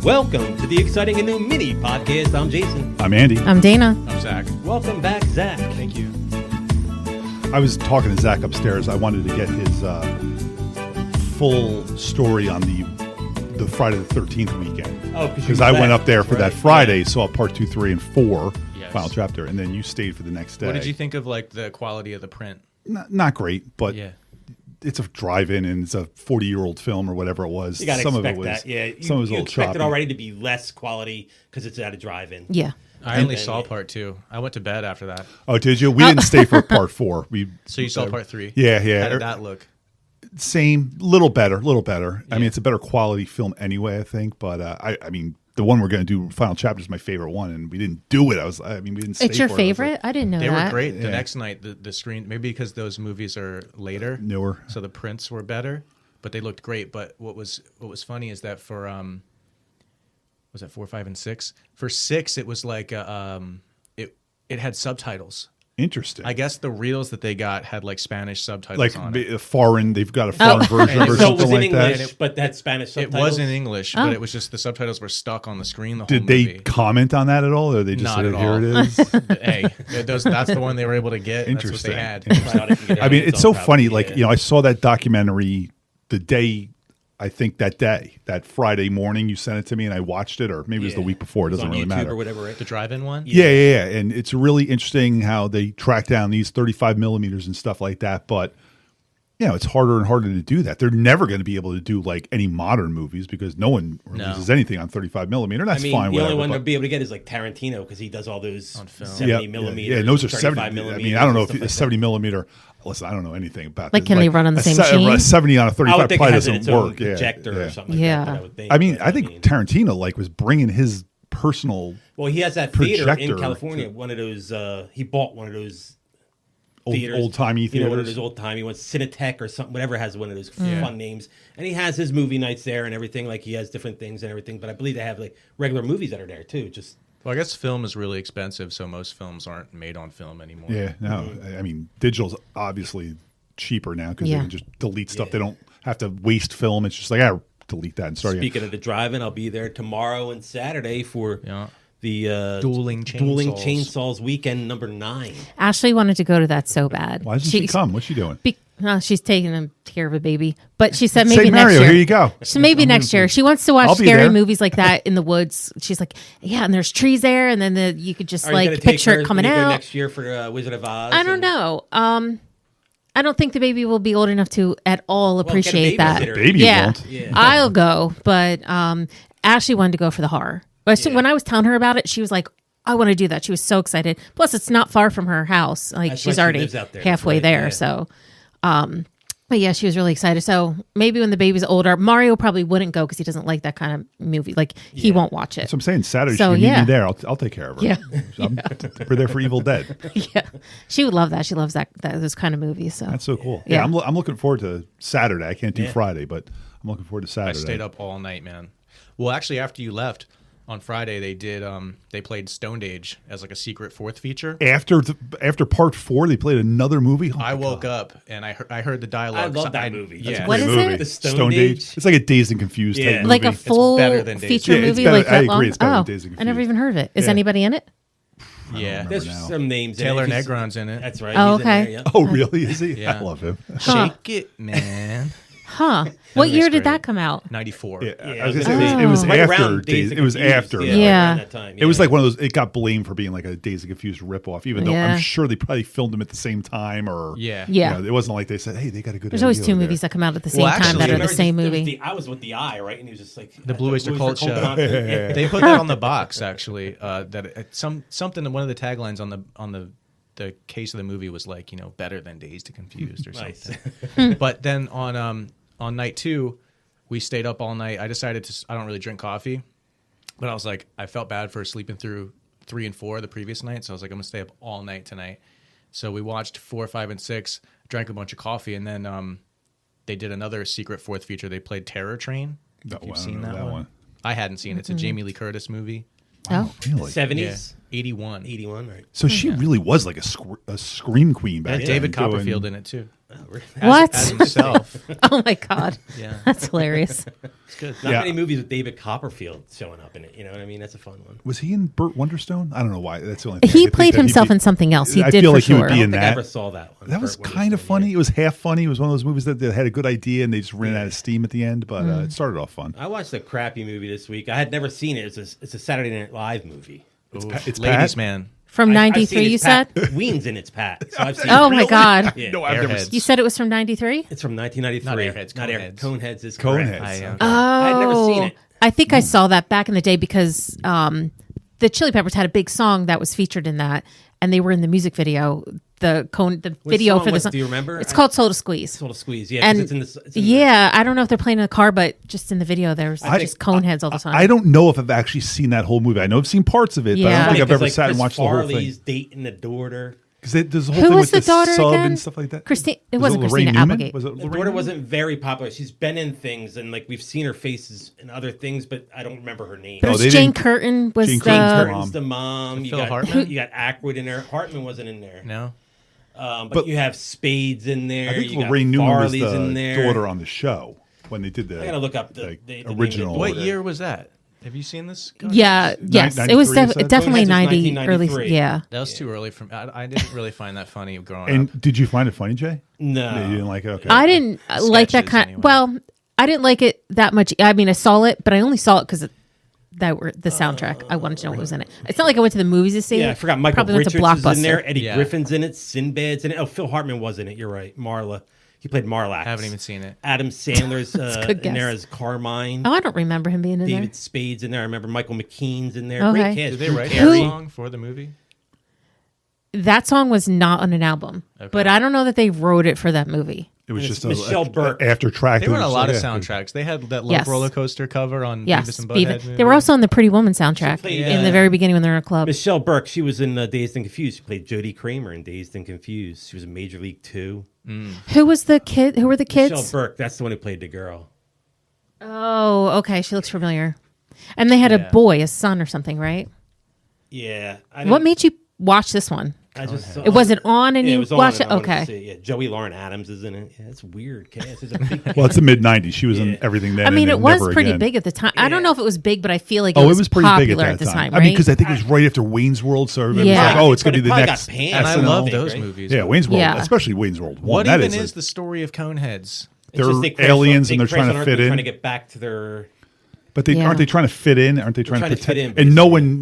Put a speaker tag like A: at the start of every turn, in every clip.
A: Welcome to the exciting and new mini podcast. I'm Jason.
B: I'm Andy.
C: I'm Dana.
D: I'm Zach.
A: Welcome back, Zach.
D: Thank you.
B: I was talking to Zach upstairs. I wanted to get his full story on the Friday the 13th weekend.
A: Oh,
B: because I went up there for that Friday,
A: Yeah.
B: saw part 2, 3, and 4,
D: Yes.
B: Final Chapter, and then you stayed for the next day.
D: What did you think of like the quality of the print?
B: Not great, but
D: Yeah.
B: it's a drive-in and it's a 40-year-old film or whatever it was.
A: You got to
B: some
A: expect
B: of it was,
A: that. Yeah,
B: some of it was a
A: you
B: little
A: expect
B: choppy.
A: it already to be less quality because it's at a drive-in.
C: Yeah.
D: I only
A: then-
D: saw part 2. I went to bed after that.
B: Oh, did you? We didn't stay for part 4.
D: So you saw part 3?
B: Yeah.
D: How did that look?
B: Same, little better. I mean, it's a better quality film anyway, I think. But I mean, the one we're going to do, Final Chapter, is my favorite one, and we didn't do it. We didn't. Stay
C: It's your
B: for it. I was like,
C: favorite? I didn't know
D: They
C: that.
D: were great. The
B: Yeah.
D: next night, the screen, maybe because those movies are later,
B: Newer.
D: so the prints were better, but they looked great. But what was funny is that for was it 4, 5, and 6? For 6, it was like it had subtitles.
B: Interesting.
D: I guess the reels that they got had like Spanish subtitles on it.
B: a foreign. They've got a foreign version
D: And
B: or
D: it
A: So it was
B: something
A: in
B: like
A: English,
B: that.
A: but that Spanish
D: It
A: subtitles.
D: was in English,
C: Oh.
D: but it was just the subtitles were stuck on the screen the whole
B: Did they
D: movie.
B: comment on that at all, or they just
D: Not
B: said,
D: at
B: "Here
D: all.
B: it is"?
D: Hey, that's the one they were able to get.
B: Interesting.
D: That's what they had.
A: Thought it could get
B: I mean,
A: its
B: it's so
A: own
B: funny.
A: probably,
B: Like, I saw that documentary the day. I think that Friday morning you sent it to me, and I watched it, or maybe it was the week before. It
A: It's
B: doesn't
A: on
B: really
A: YouTube
B: matter.
A: or whatever. Right?
D: The drive-in one?
B: Yeah. And it's really interesting how they track down these 35 millimeters and stuff like that. But, it's harder and harder to do that. They're never going to be able to do like any modern movies because no one releases anything on 35 millimeter. That's fine.
A: The
B: whatever,
A: only one
B: but-
A: they'll be able to get is like Tarantino because he does all those
D: On film.
A: 70 millimeters.
B: Yeah, and those are
A: 35
B: 70. I
A: millimeters.
B: mean, I don't know if
A: and
B: a
A: stuff
B: 70 millimeter. Listen, I don't know anything about
C: Like,
B: this.
C: can they run on the same
B: a
C: machine?
B: 70 on a
A: I
B: 35
A: would think it
B: probably
A: has
B: doesn't
A: its own
B: work.
A: projector or something like
C: Yeah.
A: that. Would think.
B: I mean,
A: But,
B: I think Tarantino was bringing his personal
A: Well, he has that theater
B: projector
A: in California. One of those. He bought one of those theaters,
B: old timey
A: You know, one of
B: theaters.
A: those old timey ones, Cinetech or something. Whatever has one of those fun names, and he has his movie nights there and everything. Like he has different things and everything. But I believe they have like regular movies that are there too. Just
D: Well, I guess film is really expensive, so most films aren't made on film anymore.
B: Yeah, no. I mean, digital's obviously cheaper now because they
C: Yeah.
B: can just delete stuff. They don't have to waste film. It's just like, delete that and start again.
A: speaking of the drive-in, I'll be there tomorrow and Saturday for
D: Yeah.
A: the
D: Dueling
A: Chainsaws weekend number 9.
C: Ashley wanted to go to that so bad.
B: Why doesn't she come? What's she doing?
C: She's taking care of a baby. But she said maybe
B: Say
C: next
B: Mario,
C: year.
B: here you go.
C: So maybe next year. She wants to watch
B: I'll be
C: scary
B: there.
C: movies like that in the woods. She's like, yeah, and there's trees there, and then you could just
A: Are you gonna
C: like
A: take
C: picture
A: her
C: it coming
A: when you go
C: out.
A: next year for Wizard of Oz?
C: I don't know. I don't think the baby will be old enough to at all
A: get a
C: appreciate that.
A: babysitter.
B: Baby
C: yeah,
B: won't.
A: Yeah.
C: I'll go, but Ashley wanted to go for the horror. But so when I was telling her about it, she was like, "I want to do that." She was so excited. Plus, it's not far from her house. Like
A: That's why
C: she's
A: she
C: already
A: lives out there. That's
C: halfway
A: right,
C: there.
A: yeah.
C: So, but yeah, she was really excited. So maybe when the baby's older, Mario probably wouldn't go because he doesn't like that kind of movie. Like he won't watch it.
B: So I'm saying Saturday
C: So,
B: she can meet
C: yeah.
B: me there. I'll take care of her.
C: Yeah.
B: We're there for Evil Dead.
C: Yeah, she would love that. She loves that those kind of movies. So
B: That's so cool.
C: Yeah.
B: I'm looking forward to Saturday. I can't do
A: Yeah.
B: Friday, but I'm looking forward to
D: I
B: Saturday.
D: stayed up all night, man. Well, actually, after you left on Friday, they played Stoned Age as like a secret fourth feature.
B: After part 4, they played another movie. Oh my
D: I woke
B: God.
D: up and I heard the dialogue.
A: I love that movie. That's
D: Yeah.
A: a
C: What
B: Great
C: is
B: movie.
C: it?
A: The Stoned Age?
B: It's like a Dazed and Confused
A: Yeah.
B: type movie.
C: like a full
D: better than Days.
C: feature
B: Yeah, it's
C: movie,
B: better-
C: like
B: I
C: that
B: agree,
C: long.
B: it's better than
C: Oh,
B: Dazed and
C: I never
B: Confused.
C: even heard of it. Is
B: Yeah.
C: anybody in it?
D: Yeah.
B: remember
A: There's
B: now.
A: some names.
D: Taylor
A: in it. If you-
D: Negron's in it.
A: That's right.
C: Oh,
A: he's in
C: okay.
A: there, yeah.
B: Oh, really? Is he?
D: Yeah.
B: I love him.
C: Huh.
D: Shake it, man.
C: Huh? What year did
D: great.
C: that come out?
D: 94.
B: Yeah,
A: Yeah,
B: I was
A: it
B: gonna
A: was
B: say it was
A: right
B: after.
A: around Days
B: It was
A: Confused.
B: after.
A: Yeah.
C: Yeah.
A: Around that time,
B: It was
A: yeah.
B: like one of those. It got blamed for being like a Dazed and Confused ripoff, even though
C: Yeah.
B: I'm sure they probably filmed them at the same time. Or
D: Yeah.
C: Yeah.
B: it wasn't like they said, "Hey, they got a good."
C: There's always
B: idea
C: two
B: over
C: movies
B: there.
C: that come out at the same
D: Well,
C: time
D: actually,
C: that are
A: Remember
C: the same
A: there was
C: movie.
A: I was with the eye, right? And he was just like
D: The Blue Oyster Cult show.
A: Yeah.
D: They put that on the box actually. That something. One of the taglines on the case of the movie was like, better than Dazed and Confused or something.
A: Nice.
D: But then on night 2, we stayed up all night. I decided I don't really drink coffee, but I was like, I felt bad for sleeping through 3 and 4 the previous night, so I was like, I'm gonna stay up all night tonight. So we watched 4, 5, and 6, drank a bunch of coffee, and then they did another secret fourth feature. They played Terror Train.
B: No,
D: If you've
B: I don't
D: seen
B: know
D: that,
B: that
D: one.
B: one.
D: I hadn't seen it. It's a Jamie Lee Curtis movie.
C: Oh,
B: Really?
A: 70s?
D: 81.
A: 81, right?
B: So she really was like a scream queen
D: It
B: back
D: had
B: then.
D: David
B: doing-
D: Copperfield in it too.
C: What?
D: As himself.
C: Oh my god.
D: Yeah.
C: That's hilarious.
D: It's good.
A: Not
B: Yeah.
A: many movies with David Copperfield showing up in it. You know what I mean? That's a fun one.
B: Was he in Burt Wonderstone? I don't know why. That's the only thing I
C: He
B: could think
C: played
B: that he'd
C: himself
B: be-
C: in something else. He
B: I
C: did
B: feel
C: for
B: like he would
C: sure.
B: be
A: I
B: in
A: don't think I
B: that.
A: ever saw that one.
B: That was
A: Burt
B: kind of
A: Wonderstone,
B: funny.
A: yeah.
B: It was half funny. It was one of those movies that had a good idea and they just ran out of steam at the end, but it started off fun.
A: I watched a crappy movie this week. I had never seen it. It's a Saturday Night Live movie.
B: It's
D: Ladies
B: Pat?
D: Man.
C: From
A: I've seen
C: '93,
A: it's
C: you said?
A: Pat. Ween's in its Pat. So I've seen
C: Oh
A: it.
C: my god.
A: Yeah.
B: No, I've never
D: Airheads.
C: You said it was from '93?
A: It's from 1993.
D: Not Airheads,
A: Not
D: Coneheads.
A: Coneheads is correct.
B: Coneheads.
A: I had never seen it.
C: I think I saw that back in the day because the Chili Peppers had a big song that was featured in that, and they were in the music video. The video
A: song
C: for the
A: was-
C: song.
A: do you remember?
C: It's called "Soul to Squeeze."
A: Soul to Squeeze. Yeah, 'cause
C: And
A: it's in the
C: yeah, I don't know if they're playing in the car, but just in the video, there's just Coneheads all the time.
B: I don't know if I've actually seen that whole movie. I know I've seen parts of it, but I
C: Yeah.
B: don't think I've
A: Because,
B: ever sat and watched the whole
A: Farley's
B: thing.
A: dating the daughter.
B: Because there's a whole
C: Who
B: thing
C: was
B: with
C: the daughter
B: sub
C: again?
B: and stuff like that.
C: Christine. It
B: Was
C: wasn't
B: Lorraine
C: Christina
B: Newman?
C: Applegate.
B: Was it
A: The
B: Lorraine
A: daughter
B: Newman?
A: wasn't very popular. She's been in things, and like we've seen her faces in other things, but I don't remember her name.
B: No,
C: There's
B: they
C: Jane
B: didn't-
C: Curtin was
B: Jane
C: the.
B: Curtin's her
A: Curtin's the mom. You
D: Phil
A: got
D: Hartman?
A: You got Ackwood in there. Hartman wasn't in there.
D: No.
A: But you have Spades in there.
B: I think
A: you got
B: Lorraine Newman was
A: Farley's in
B: the
A: there.
B: daughter on the show when they did the.
A: I gotta look up the
B: like,
A: name of the
B: original.
A: daughter.
D: What year was that? Have you seen this?
C: Yeah, yes, it was
B: 93, you said?
C: definitely
A: Coneheads was
C: 90 early.
A: 1993.
C: Yeah,
D: That was too early for me. I didn't really find that funny growing
B: And
D: up.
B: did you find it funny, Jay?
A: No.
B: No, you didn't like it. Okay.
C: I didn't like that
D: Sketches,
C: kind.
D: anyway.
C: Well, I didn't like it that much. I mean, I saw it, but I only saw it because that were the soundtrack. I wanted to know what was in it. It's not like I went to the movies to see it.
A: Yeah, I forgot Michael
C: Probably went to
A: Richards is
C: Blockbuster.
A: in there. Eddie
D: Yeah.
A: Griffin's in it. Sinbad's in it. Oh, Phil Hartman was in it. You're right. Marla. He played Marlax.
D: I haven't even seen it.
A: Adam Sandler's
C: a good
A: in there
C: guess.
A: as Carmine.
C: Oh, I don't remember him being in
A: David
C: there.
A: Spades in there. I remember Michael McKean's in there.
C: Okay.
A: Great cast.
D: Did they
A: Drew
D: write
A: Carey.
D: that song for the movie?
C: That song was not on an album, but I don't know that they wrote it for that movie.
B: It was just
A: Michelle Burke.
B: after track.
D: They were on a lot of
B: Yeah.
D: soundtracks. They had that Love
C: Yes.
D: Roller Coaster cover on Beavis
C: Yes,
D: and
C: Beavis.
D: Butthead movie.
C: They were also on the Pretty Woman soundtrack
A: played,
C: in the very beginning when they were in a club.
A: Michelle Burke. She was in Dazed and Confused. She played Jodie Kramer in Dazed and Confused. She was in Major League 2.
C: Who was the kid? Who were the kids?
A: Michelle Burke. That's the one who played the girl.
C: Oh, okay. She looks familiar. And they had a boy, a son or something, right?
A: Yeah.
C: What made you watch this one?
A: I just saw,
C: It wasn't on and
A: Yeah, it
C: you
A: was on
C: watched
A: and
C: it?
A: I wanted to
C: Okay.
A: see it. Yeah, Joey Lauren Adams is in it. Yeah, it's weird. Cast. It's a big
B: Well, it's the mid '90s. She was in
A: Yeah.
B: everything then.
C: I mean,
B: and
C: it was
B: never
C: pretty
B: again.
C: big at the time. I don't know if it was big, but I feel like
B: Oh, it was pretty big
C: popular
B: at that
C: the time,
B: I mean,
C: right?
B: because I think it was right after Wayne's World, so everybody
C: Yeah.
B: was like, "Oh, it's going to be the
A: But it
B: next."
A: probably got
D: and
A: panned.
D: I
B: SNL.
D: love
A: thing,
D: those
A: right?
D: movies.
B: Yeah, Wayne's World,
C: Yeah.
B: especially Wayne's World. One.
D: What
B: That
D: even
B: is
D: is the story of Coneheads?
A: It's just
B: They're
A: they crash
B: aliens
A: on-
B: and they're
A: they crash
B: trying
A: on
B: to
A: Earth,
B: fit
A: they're
B: in.
A: Trying to get back to their.
B: But they
C: Yeah.
B: aren't they trying to fit in? Aren't they trying to
A: trying to fit
B: protect?
A: in,
B: And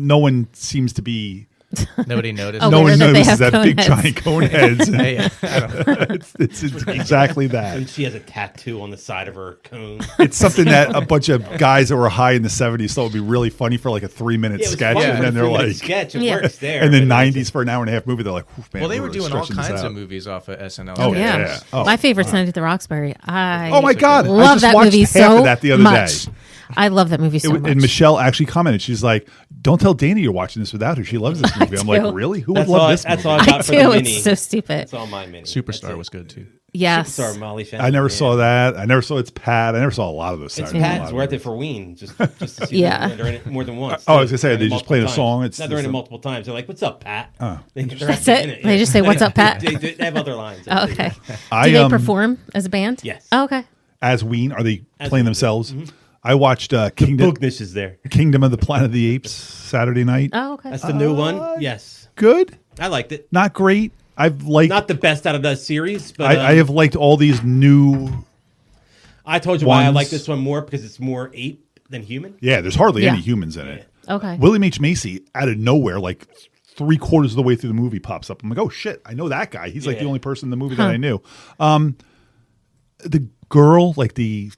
B: no one seems to be.
D: Nobody noticed.
C: Oh,
B: no
C: Aware
B: one
C: that they
B: notices
C: have
B: that big
C: cone
B: giant cone heads.
D: Hey, I don't know.
B: it's exactly that.
A: And she has a tattoo on the side of her cone.
B: It's something that a bunch of guys that were high in the '70s thought would be really funny for like a 3-minute
A: Yeah, it was
B: sketch,
A: fun
B: and
A: for
B: then
A: a
B: they're
A: 3-minute
B: like,
A: sketch. It
C: Yeah.
A: works there.
B: and then
A: but it's-
B: '90s for an hour and a half movie, they're like, "Oof, man,
D: Well, they
B: we're
D: were doing all
B: stretching this
D: kinds
B: out."
D: of movies off of SNL.
B: Oh,
C: yeah.
B: yeah. Oh.
C: My favorite's Night at the Roxbury.
B: Oh my God! I
C: love
B: just
C: that
B: watched
C: movie
B: half
C: so
B: of that the other
C: much.
B: day.
C: I love that movie so much.
B: And Michelle actually commented. She's like, "Don't tell Dana you're watching this without her. She loves this movie." I'm like,
C: do.
B: "Really? Who would
A: That's
B: love
A: all-
B: this
A: that's
B: movie?"
A: all I
C: I
A: got for the
C: do.
A: mini.
C: It's so stupid.
A: That's all my mini.
D: Superstar
A: That's it.
D: was good too.
C: Yes.
A: Superstar Molly Shannon.
B: I never
A: yeah.
B: saw that. I never saw It's Pat. I never saw a lot of those.
A: It's
B: Saturday Night
A: Pat.
B: Live
A: It's worth it
B: movies.
A: for Ween, just to see
C: Yeah.
A: them. They're in it more than once.
B: Oh, I was gonna say,
A: They're in
B: they
A: it
B: just played a
A: multiple
B: song.
A: times.
B: It's
A: No, they're in
B: just
A: it
B: a-
A: multiple times. They're like, "What's up, Pat?"
B: Oh.
A: They're
C: That's
A: actually in
C: it? They just say, "What's up, Pat?"
A: They have other lines.
C: Oh, okay.
B: I,
C: Do they
B: um,
C: perform as a band?
A: Yes.
C: Oh, okay.
B: As Ween, are they
A: As
B: playing
A: Ween,
B: themselves? I watched Kingdom
A: Boognish is there.
B: of the Planet of the Apes Saturday night.
C: Oh, okay.
A: That's the new one. Yes,
B: Good,
A: I liked it.
B: not great. I've liked.
A: Not the best out of the series, but
B: I have liked all these new.
A: I told you why I
B: ones.
A: like this one more because it's more ape than human.
B: Yeah, there's hardly
C: Yeah.
B: any humans in it.
C: Okay.
B: William H. Macy, out of nowhere, like 3/4 of the way through the movie, pops up. I'm like, oh shit, I know that guy. He's like the
A: Yeah.
B: only person in the movie that I knew. The girl, like the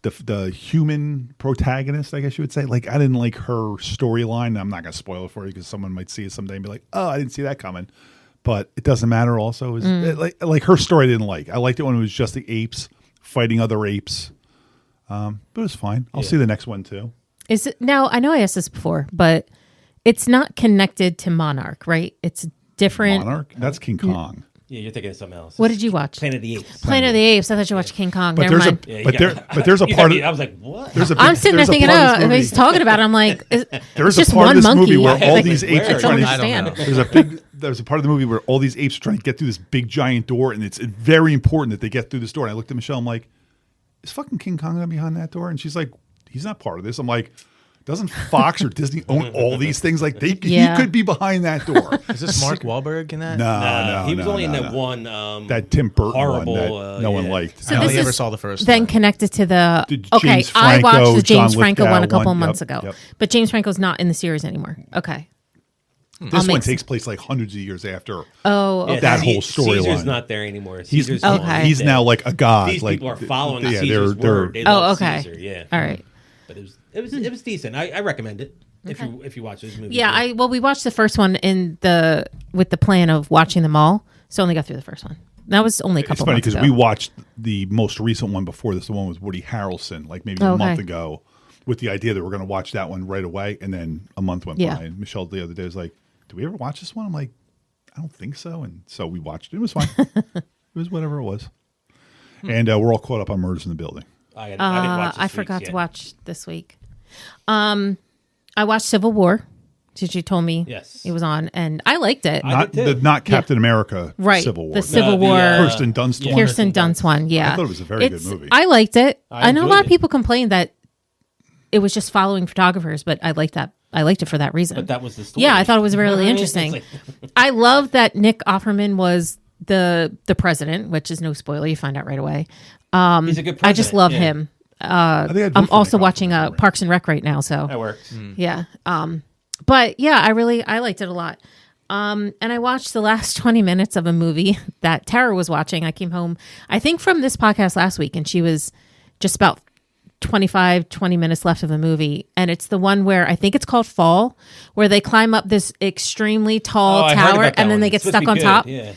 B: human protagonist, I guess you would say, like I didn't like her storyline. I'm not gonna spoil it for you because someone might see it someday and be like, oh, I didn't see that coming. But it doesn't matter. Also, is like her story I didn't like. I liked it when it was just the apes fighting other apes. But it was fine. I'll see the next one too.
C: Is it now? I know I asked this before, but it's not connected to Monarch, right? It's different.
B: Monarch. That's King Kong.
A: Yeah, you're thinking of something else.
C: What did you watch?
A: Planet of the Apes.
C: Planet of the Apes. I thought you watched King Kong.
B: But
C: Never
B: there's
C: mind.
A: Yeah, you
B: but
A: got-
B: there there's a
A: you
B: part
A: got
B: of
A: me. I was like, what?
B: there's a
C: I'm sitting there
B: there's a
C: thinking,
B: part of
C: oh,
B: this
C: if
B: movie-
C: he's talking about it, I'm like,
B: There's
C: it's
B: a
C: just
B: part
C: one
B: of this
C: monkey.
B: movie where all
C: Like,
B: these apes
A: where?
B: are trying
C: I
B: to.
C: don't
D: understand.
B: There's a there's a part of the movie where all these apes are trying to get through this big giant door, and it's very important that they get through this door. And I looked at Michelle, I'm like, is fucking King Kong gonna be behind that door? And she's like, he's not part of this. I'm like, doesn't Fox or Disney own all these things? Like he could be behind that door.
D: Is this Mark Wahlberg in that?
B: No,
A: he was only in that one.
B: That Tim Burton
A: horrible,
B: one that no one liked.
C: So
D: I
C: this
D: only ever
C: is
D: saw the first
C: then
D: one.
C: connected to the okay.
B: James
C: I watched
B: Franco,
C: the James
B: John
C: Franco one a
B: Lithgow
C: couple
B: one.
C: months
B: Yep,
C: ago,
B: yep.
C: but James Franco's not in the series anymore. Okay,
B: This one takes place like hundreds of years after.
C: Oh,
A: Yeah,
B: that whole storyline.
A: Caesar's not there anymore.
B: He's
A: Caesar's
C: okay.
B: He's now like a god.
A: These
B: like,
A: people are following
B: yeah,
A: Caesar's word. They love
C: okay.
A: Caesar, yeah.
C: All right.
A: But it was decent. I recommend it if you watch this movie.
C: Yeah, we watched the first one with the plan of watching them all, so only got through the first one. That was only a
B: It's
C: couple
B: funny
C: months
B: because
C: ago.
B: we watched the most recent one before this, the one with Woody Harrelson, like maybe a month ago, with the idea that we're going to watch that one right away, and then a month went by. And Michelle the other day was like, "Do we ever watch this one?" I'm like, "I don't think so." And so we watched it. It was fine. It was whatever it was. And we're all caught up on Murders in the Building.
A: I didn't watch this
C: I
A: week's
C: forgot
A: yet.
C: to watch this week. I watched Civil War. Since you told me
A: Yes.
C: it was on, and I liked it.
B: Not Captain America
C: Right,
B: Civil War.
C: the Civil
A: the,
C: War.
B: Kirsten Dunst one.
C: Kirsten Dunst one, yeah.
B: I thought it was a very good movie.
C: I liked it. I know a
A: enjoyed
C: lot of
A: it.
C: people complained that it was just following photographers, but I liked that. I liked it for that reason.
A: But that was the story.
C: Yeah, I thought it was really
A: Right?
C: interesting.
A: It's
C: I love that Nick Offerman was the president, which is no spoiler. You find out right away.
A: he's a good president.
C: I just love
A: yeah.
C: him.
B: I think I'd vote
C: I'm
B: for
C: also
B: Nick
C: watching
B: Offerman.
C: Parks and Rec right now, so
A: That works.
C: yeah. But yeah, I liked it a lot. And I watched the last 20 minutes of a movie that Tara was watching. I came home, I think from this podcast last week, and she was just about 20 minutes left of the movie. And it's the one where I think it's called Fall, where they climb up this extremely tall
A: I heard
C: tower
A: about that
C: and then
A: one.
C: they
A: It's
C: get
A: supposed to
C: stuck
A: be
C: on
A: good,
C: top.
A: Yeah.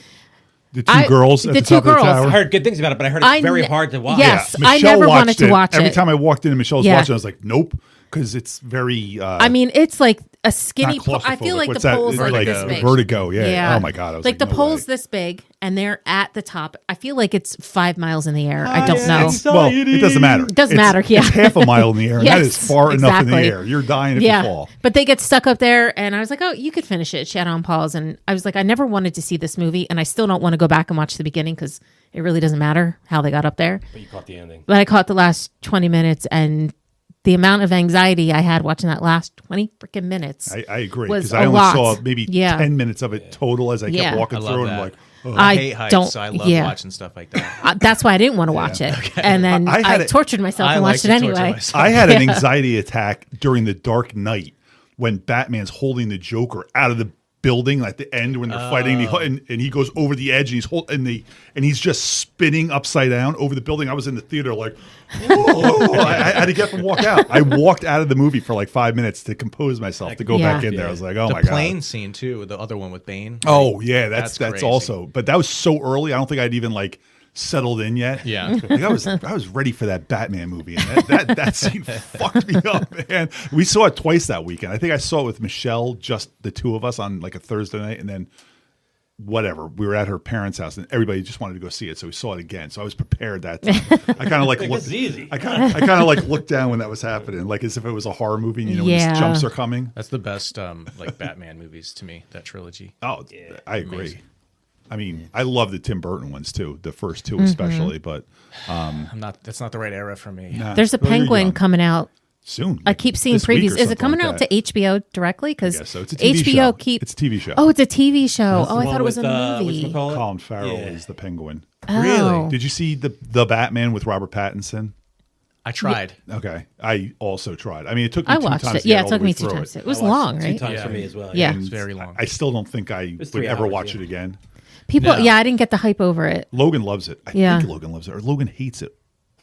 B: The two girls at
C: the
B: the
C: two
B: top of
C: girls.
B: the tower.
A: I heard good things about it, but I heard it's very hard to watch.
C: Yes. I
B: Michelle
C: never wanted
B: watched
C: to watch
B: Every
C: it.
B: time I walked in and Michelle was
C: Yeah.
B: watching, I was like, nope, because it's very.
C: I mean, it's like a skinny
B: not
C: pole. I feel
B: claustrophobic.
C: like
B: What's
C: the
B: that?
C: pole's
B: It's
C: like
B: like
C: this big.
B: Vertigo, yeah. Oh my God. I was like,
C: the
B: no
C: pole's
B: way.
C: this big and they're at the top. I feel like it's 5 miles in the air. I don't know.
B: Well, it doesn't matter. It
C: doesn't matter, yeah.
B: It's half a mile in the air, and that is
C: Yes,
B: far enough in the
C: exactly.
B: air. You're dying if you fall.
C: But they get stuck up there, and I was like, "Oh, you could finish it." She had on pause, and I was like, "I never wanted to see this movie, and I still don't want to go back and watch the beginning because it really doesn't matter how they got up there."
A: But you caught the ending.
C: But I caught the last 20 minutes, and the amount of anxiety I had watching that last 20 freaking minutes.
B: I agree
C: was
B: because
C: a
B: I only
C: lot.
B: saw maybe
C: Yeah.
B: 10 minutes of it total as I
C: Yeah.
B: kept walking
D: I love
B: through, and I'm
D: that.
B: like, oh.
D: I
C: I
D: hate heights,
C: don't-
D: so I love
C: yeah.
D: watching stuff like that.
C: That's why I didn't want to watch it, and then
B: I
C: I,
B: had it-
C: tortured myself
D: I
C: and
D: like
C: watched
D: to
C: it
D: torture
C: anyway.
D: myself.
B: I had an anxiety attack during the Dark Knight when Batman's holding the Joker out of the building at the end when they're fighting, and he goes over the edge and he's just spinning upside down over the building. I was in the theater like, whoa! I had to get up and walk out. I walked out of the movie for like 5 minutes to compose myself to go
C: Yeah.
B: back in there. I was like, oh
D: The
B: my
D: plane
B: God.
D: scene too, the other one with Bane.
B: Oh yeah, that's
D: crazy.
B: also. But that was so early. I don't think I'd even like settled in yet.
D: Yeah.
B: Like, I was ready for that Batman movie, and that scene fucked me up, man. We saw it twice that weekend. I think I saw it with Michelle, just the two of us on like a Thursday night, and then whatever, we were at her parents' house, and everybody just wanted to go see it, so we saw it again. So I was prepared that time. I kind of like
A: This
B: looked.
A: is easy.
B: I kind of like looked down when that was happening, like as if it was a horror movie. You know, when
C: Yeah.
B: these jumps are coming.
D: That's the best like Batman movies to me, that trilogy.
B: Oh, I agree.
D: Amazing.
B: I mean, I love the Tim Burton ones too, the first two
C: Mm-hmm.
B: especially, but
D: That's not the right era for me.
B: nah.
C: There's a
B: Well, you're
C: Penguin
B: young.
C: coming out.
B: Soon.
C: I keep seeing
B: This week or
C: previews. Is it
B: something
C: coming
B: like
C: out
B: that.
C: to HBO directly? Because
B: Yeah, so it's a TV
C: HBO
B: show.
C: keep.
B: It's a TV show.
C: Oh, it's a TV show.
A: That's
C: Oh,
A: the
C: I
A: one
C: thought it was
A: with,
C: a movie.
A: whatchamacallit?
B: Colin Farrell
A: Yeah.
B: is the Penguin.
C: Oh.
B: Did you see the Batman with Robert Pattinson?
D: I tried.
B: Okay, I also tried. I mean, it took me
C: I
B: two
C: watched
B: times
C: it.
B: to
C: Yeah,
B: get
C: it
B: all
C: took
B: the way
C: me 2
B: through
C: times.
B: it.
C: It was
A: I watched
C: long,
A: it
C: right?
A: 2 times
D: Yeah.
A: for me as well.
C: Yeah.
D: It's very long.
B: I still don't think I
A: It's
B: would
A: 3
B: ever
A: hours,
B: watch
A: yeah.
B: it again.
C: People,
D: No.
C: yeah, I didn't get the hype over it.
B: Logan loves it. I
C: Yeah.
B: think Logan loves it, or Logan hates it.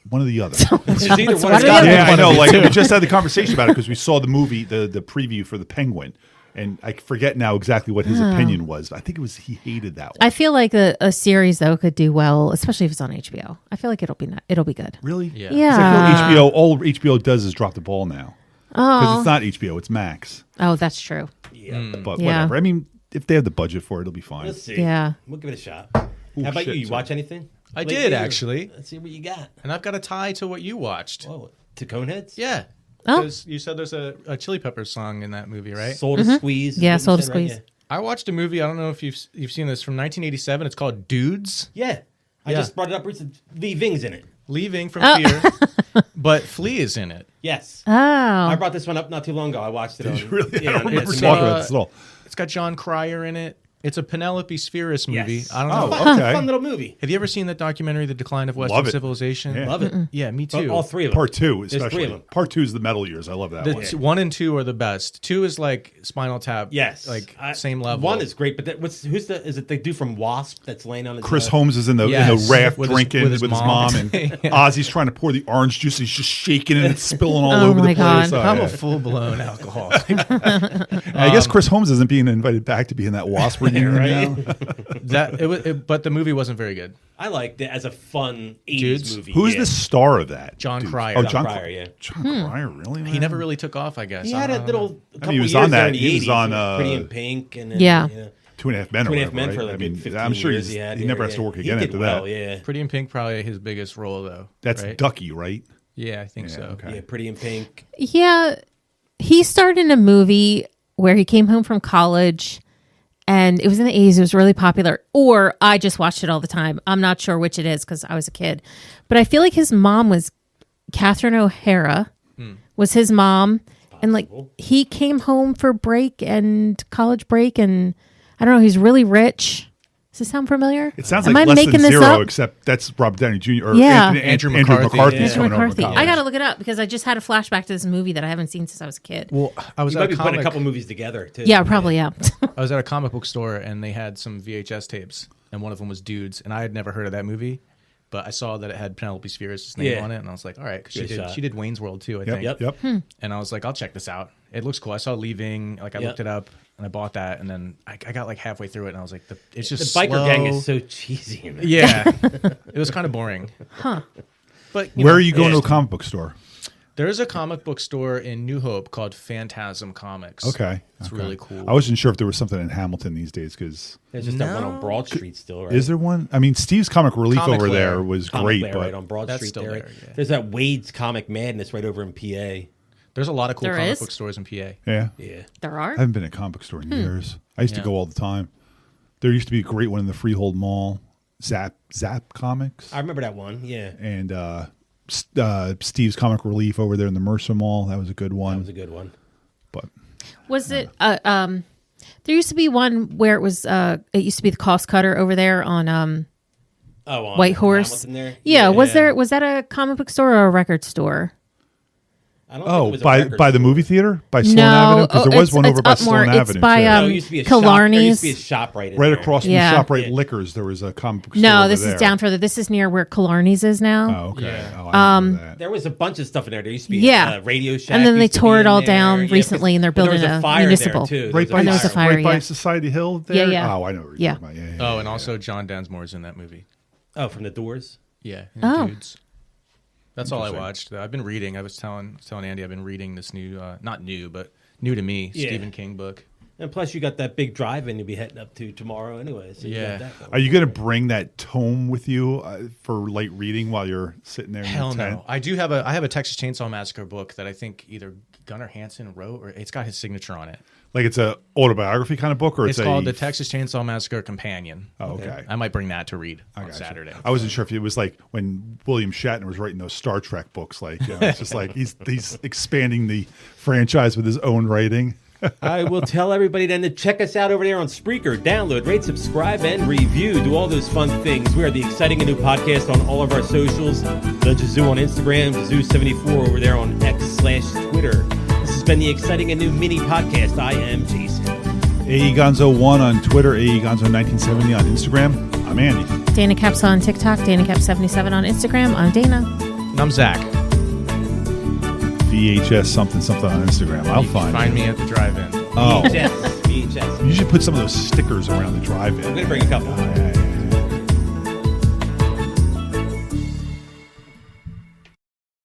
B: One or the other.
A: It's either one
C: It's
A: or
C: one
A: the
C: or the
A: other.
C: other.
B: Yeah, I know. Like we just had the conversation about it because we saw the movie, the preview for the Penguin, and I forget now exactly what his opinion was. I think it was he hated that one.
C: I feel like a series though could do well, especially if it's on HBO. I feel like it'll be good.
B: Really?
D: Yeah.
B: 'Cause
C: Yeah.
B: I feel all HBO does is drop the ball now. Because it's not HBO, it's Max.
C: Oh, that's true.
A: Yeah.
B: But
C: Yeah.
B: whatever. I mean, if they have the budget for it, it'll be fine.
A: Let's see.
C: Yeah.
A: We'll give it a shot. How about
B: shit,
A: you? You
B: sorry.
A: watch anything?
D: I
A: lately,
D: did,
A: or-
D: actually.
A: Let's see what you got.
D: And I've got a tie to what you watched.
A: Whoa. To Coneheads?
D: Yeah.
C: Oh.
D: Because you said there's a Chili Peppers song in that movie, right?
A: Soul to Squeeze. is
C: Yeah,
A: what you
C: Soul to
A: said, right?
C: Squeeze.
D: I watched a movie. I don't know if you've seen this from 1987. It's called Dudes.
A: Yeah. I
D: Yeah.
A: just brought it up recently. Leaving's in it.
D: Leaving from Fear, but Flea is in it.
A: Yes.
C: Oh.
A: I brought this one up not too long ago. I watched it.
B: Really? I don't remember
A: it's
B: talking about this at all.
D: It's got John Cryer in it. It's a Penelope Spheris movie.
A: Yes.
D: I don't know.
B: Oh, okay.
A: Fun little movie.
D: Have you ever seen that documentary, The Decline of Western
B: Love it.
D: Civilization?
B: Yeah.
A: Love it.
D: Yeah, me too.
A: All three of them.
B: Part 2,
A: There's
B: especially.
A: three of them.
B: Part 2 is the metal years. I love that one.
D: 1 and 2 are the best. 2 is like Spinal Tap.
A: Yes.
D: Like same level.
A: One is great, but is it the dude from Wasp that's laying on his
B: Chris Holmes is in the
D: Yes.
B: raft
D: With his-
B: drinking
D: with
B: with
D: his
B: his,
D: mom.
B: mom, and Ozzy's trying to pour the orange juice. And he's just shaking and it's spilling all
C: Oh
B: over
C: my
B: the place.
C: God.
B: Oh,
D: I'm
B: yeah.
D: a full-blown alcoholic.
B: I guess Chris Holmes isn't being invited back to be in that Wasp reunion now.
D: But the movie wasn't very good.
A: I liked it as a fun 80s
D: Dudes.
A: movie.
B: Who's
A: yeah.
B: the star of that?
D: John
B: dude?
D: Cryer.
B: Oh,
D: John
B: John
A: Cryer, yeah.
B: John Cryer, really?
D: He
B: man?
D: never really took off, I guess.
A: He had a little couple
B: he was
A: years
B: on
A: there
B: that.
A: in the
B: He was
A: 80s,
B: on,
A: Pretty in Pink. And then,
C: Yeah.
A: You know,
B: 2.5 Men.
A: 2.5 Men
B: right?
A: for like
B: I mean,
A: 15
B: I'm sure
A: years
B: he
A: had
B: never
A: there,
B: has to
A: yeah.
B: work
A: He
B: again
A: did
B: after
A: well,
B: that.
A: Yeah.
D: Pretty in Pink, probably his biggest role, though.
B: That's
D: right?
B: Ducky, right?
D: Yeah, I think
B: Yeah,
D: so.
B: okay.
A: Yeah, Pretty in Pink.
C: Yeah. He starred in a movie where he came home from college and it was in the 80s. It was really popular. Or I just watched it all the time. I'm not sure which it is because I was a kid. But I feel like his mom was Catherine O'Hara, was his mom. And like he came home for break and college break. And I don't know, he's really rich. Does this sound familiar?
B: It sounds
C: Am
B: like
C: I
B: less
C: making
B: than
C: this
B: zero,
C: up?
B: except that's Robert Downey Jr. or
C: Yeah.
D: Andrew
B: Andrew
D: McCarthy.
B: McCarthy's
A: Yeah.
B: coming over.
C: McCarthy.
B: college.
C: I got to look it up because I just had a flashback to this movie that I haven't seen since I was a kid.
D: Well, I was
A: You
D: at
A: might
D: a
A: be putting a
D: comic.
A: couple movies together, too.
C: Yeah, probably, yeah.
D: I was at a comic book store and they had some VHS tapes, and one of them was Dudes, and I had never heard of that movie, but I saw that it had Penelope Spheris' name
A: Yeah.
D: on it, and I was like, all right, 'cause
A: Good shot.
D: she did Wayne's World too, I
B: Yep,
D: think.
B: yep.
D: And I was like, I'll check this out. It looks cool. I saw Leaving, like I
A: Yep.
D: looked it up, and I bought that, and then I got like halfway through it, and I was like, it's just
A: The biker
D: slow.
A: gang is so cheesy in there.
D: Yeah, it was kind of boring. But
B: Where
D: know,
B: are you going to a
A: yeah.
B: comic book store?
D: There's a comic book store in New Hope called Phantasm Comics.
B: Okay.
D: It's
B: okay.
D: really cool.
B: I wasn't sure if there was something in Hamilton these days because
A: There's just that one
D: No.
A: on Broad Street still, right?
B: is there one? I mean, Steve's Comic Relief
D: Comic
B: over
D: Lair.
B: there was
A: Comic
B: great,
A: Lair,
B: but
A: right on Broad
D: That's
A: Street
D: still
A: there.
D: there, yeah.
A: There's that Wade's Comic Madness right over in PA.
D: There's a lot of cool
C: There
D: comic
C: is?
D: book stores in PA.
B: yeah.
A: Yeah.
C: There are?
B: I haven't been to a comic book store in years. I used to
D: Yeah.
B: go all the time. There used to be a great one in the Freehold Mall, Zap Comics,
A: I remember that one. Yeah.
B: and Steve's Comic Relief over there in the Mercer Mall. That was a good
A: That
B: one.
A: was a good one.
B: But
C: Was it there used to be one where it was it used to be the Cost Cutter over there on
A: Oh, on
C: White Horse.
A: Hamilton there?
C: Yeah, was that a comic book store or a record store?
A: I don't think it
B: oh,
A: was a
B: by
A: record
B: the
A: store.
B: movie theater by Sloan
C: No,
B: Avenue because there was
C: it's-
B: one over
C: it's
B: by
C: up more.
B: Sloan
C: It's
B: Avenue
C: by,
B: too.
A: No, it used to be a shop. There used
C: Killarney's.
A: to be a shop right in
B: right
A: there.
B: across from
C: Yeah.
B: the ShopRite
A: Yeah.
B: Liquors. There was a comic book store.
C: No,
B: over
C: this
B: there.
C: is down further. This is near where Killarney's is now.
B: Oh, okay.
D: Yeah.
B: Oh, I didn't know that.
A: There was a bunch of stuff in there. There used to be
C: Yeah.
A: a Radio Shack.
C: And then they
A: used to
C: tore
A: be
C: it
A: in
C: all
A: there.
C: down
A: Yeah,
C: recently, and they're
A: but there
C: building
A: was
C: a
A: fire
C: municipal.
A: there too.
B: Right
A: There was
C: And there was a fire,
B: right by
C: yeah.
B: Society Hill there?
C: yeah.
B: Oh, I know what you're
C: Yeah.
B: talking about.
D: Oh, and also John Densmore's in that movie.
A: Oh, from the Doors.
D: Yeah.
C: Oh.
D: Dudes. That's all I watched. I've been reading. I was telling Andy I've been reading this new, not new, but new to me,
A: Yeah.
D: Stephen King book.
A: And plus, you got that big drive-in you'll be heading up to tomorrow anyway. So you got
D: Yeah.
A: that going.
B: Are you going to bring that tome with you for light reading while you're sitting there?
D: Hell
B: in the tent?
D: no. I have a Texas Chainsaw Massacre book that I think either Gunnar Hansen wrote or it's got his signature on it.
B: Like it's a autobiography kind of book, or
D: It's
B: it's
D: called
B: a
D: The Texas Chainsaw Massacre Companion.
B: Oh, okay.
D: I might bring that to read
B: I
D: on
B: got you.
D: Saturday.
B: I wasn't sure if it was like when William Shatner was writing those Star Trek books. Like, you know, it's just like he's expanding the franchise with his own writing.
A: I will tell everybody then to check us out over there on Spreaker. Download, rate, subscribe, and review. Do all those fun things. We are the Exciting and New Podcast on all of our socials. The Jazoo on Instagram, Jazoo74 over there on X/Twitter. This has been the Exciting and New Mini Podcast. I am Jason.
B: AEGonzo1 on Twitter, AEGonzo1970 on Instagram. I'm Andy.
C: Dana Caps on TikTok, Dana Caps 77 on Instagram. I'm Dana.
D: And I'm Zach.
B: VHS something on Instagram. I'll
D: You can find me at the drive-in.
B: Oh,
A: VHS.
B: you should put some of those stickers around the drive-in.
A: I'm going to bring a couple.
B: Yeah.